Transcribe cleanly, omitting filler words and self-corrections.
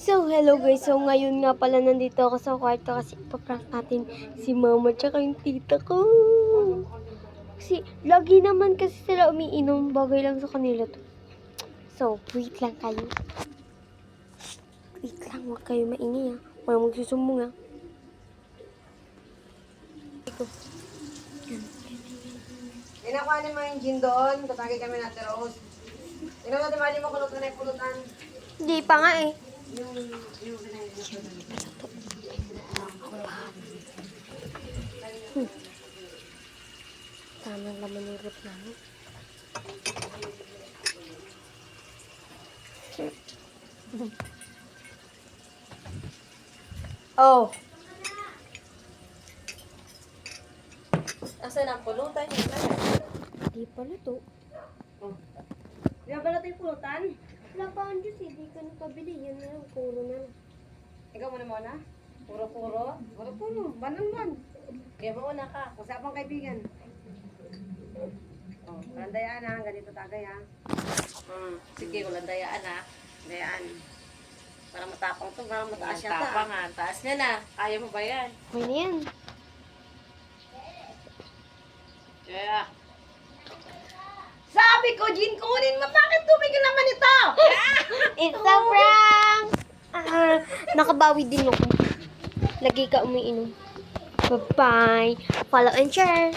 So, hello guys. So, ngayon nga pala nandito ako sa kwarto kasi ipaprank natin si mama tsaka yung tita ko. Kasi, lagi naman kasi sila umiinom. Bagay lang sa kanila to. So, wait lang kayo. Wait lang, huwag kayo maingay ha. Walang magsusumbong ha. Ito. Inakuha ni mga engine doon, katagi kami na Rose. Ino natin mali mo kulutan na yung pulutan. Hindi pa nga eh. Yung Tamang laman ng rot namin. Oh, Asan ang pulutan yun? Hindi pala to. di ba pala ito yung pulutan? Wala pa ang Diyos, hindi ka nakabili. Yan na lang, puro na lang. Ikaw muna. Puro-puro. Puro-puro. Banan. Kaya mauna ka. Usapang kaibigan. Oh, landayaan ha. Ganito tagay ha. Sige, walang dayaan ha. Dayaan. Para matapang to. Para mataas Ang yata. tapang ha. Taas niya na. Kaya mo ba yan? Okay na yan. Kaya. Sabi ko, Jean, kunin mo. Bakit tubig naman ito? It's a prank! Nakabawi din ako. Lagi ka umiinom. Bye-bye. Follow and share.